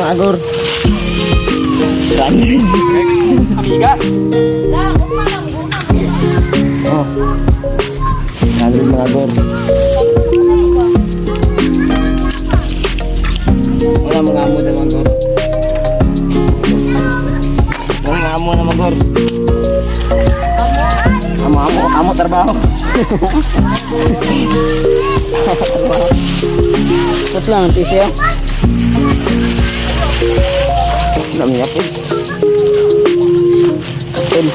mga agor. Amigas. Oh. 100 mga agor. Wala mga amo na mga agor. Wala mga amo na mga agor. Amo trabaho. Ito lang ang piso yan. Dami ako. Apel.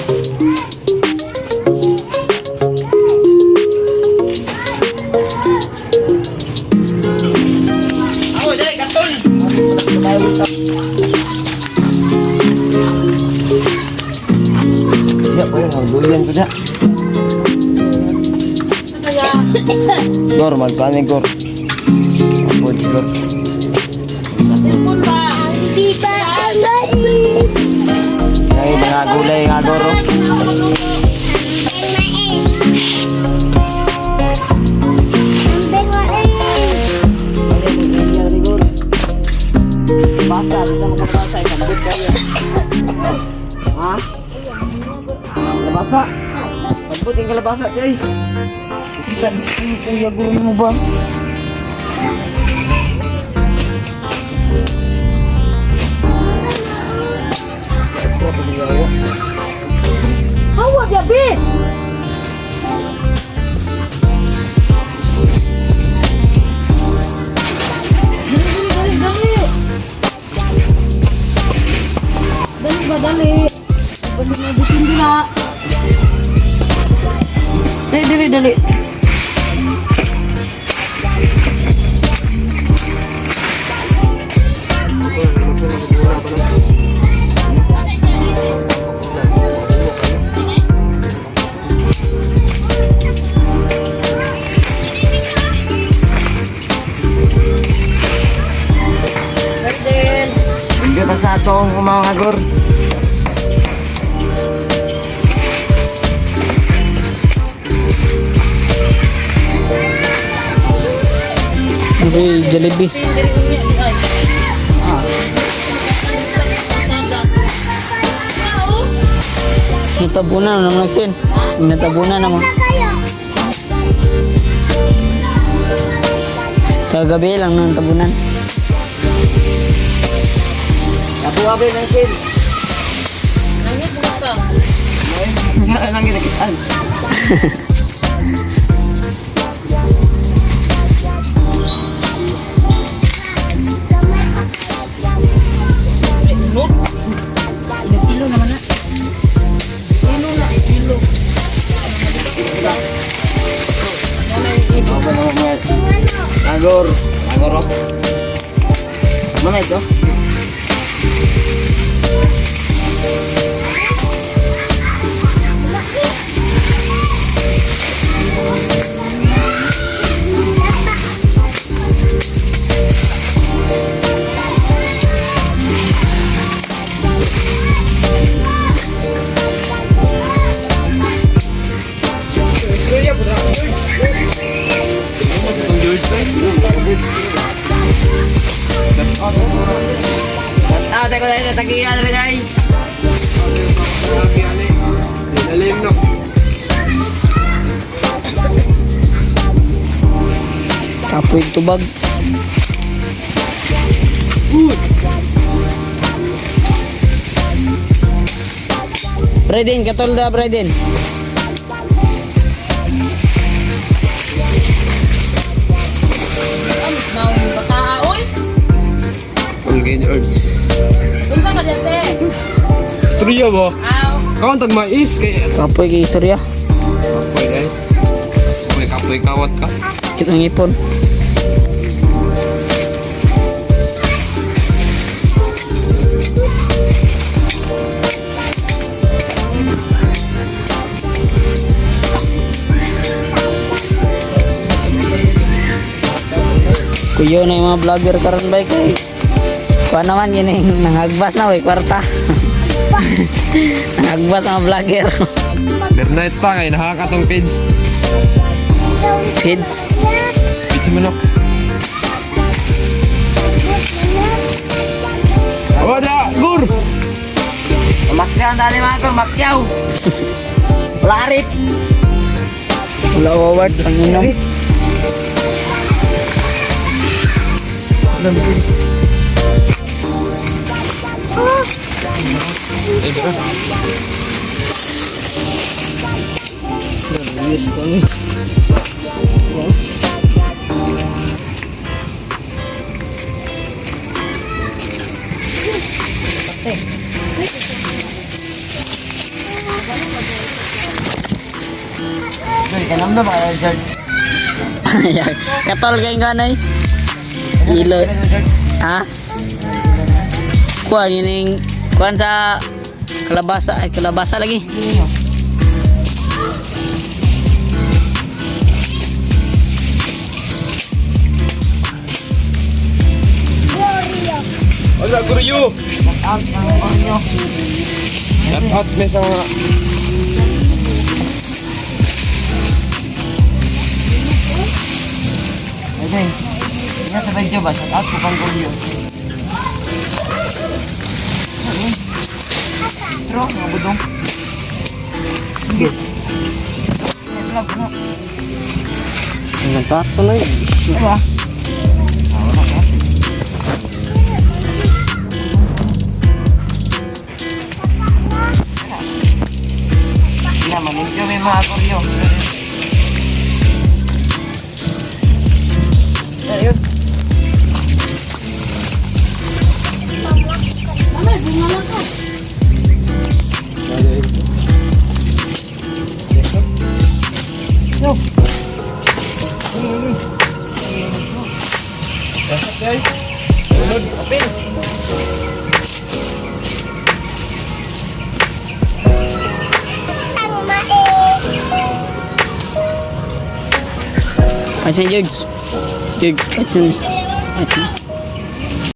Ako, dahil katol. Ya, po yun. Duyan ko dyan. Gor, magpanig, Gor. Abot, Gor. Ay, mga gulay nga, Gor. Basta, kita makapasa. Sambut kayo. Ha? Kalabasa. Sambut yung kalabasa, Jay. Isipan, kuya guru mo ba? Hawa dia bin. Dali. Balik na bitin dila. Dali. Kita sa atong mga agor. May Jollibee. Natabunan naman nagsin. Natabunan naman. Kagabi lang nang tabunan. Nabuwabi ng sin. Nangit bukas ka. Nang ginakitaan. Kilo naman na. Kilo. Apa namanya? Agor. Mana itu? Teko tayo tagiyan rin ay. Kapoy tubag. Brayden, katol da Brayden. Mau bata oy. Ang urge. Unsa ka dete? Tuloy ba? Aw. Kawan tag mais kay Kapoy kay istorya. kapoy dai. Kapoy kapoy kawat ka. Kita ngipon. Kuyo na yung mga vlogger karon ba kay kuha naman yun yung nangagbas na way kwarta. Nangagbas mga vlogger. Bernight pa kay nakakatong page. Feeds. Page manok. Makyaw ang dali mga ko, makyaw. Larit. Wala award, ang inom. Eh, bro. Kanam na ba, George? Katol kayong ganay. Ilo. Ha? Kuha, yun yung... Kuha sa... Kalabasa. Ay, kalabasa lagi. Wala, guru yu. Out ng onyo. Shout out may sa mga... Okay. Nga sa video ba? Shout out ko pang onyo. Intro, mga budong. Sige. Vlog na. Nagtato na yun. Diba? Wala ka. Manimpyo may mga koryo. Ayun. Yo. guys. Open. Ayan si George. George, ayan si...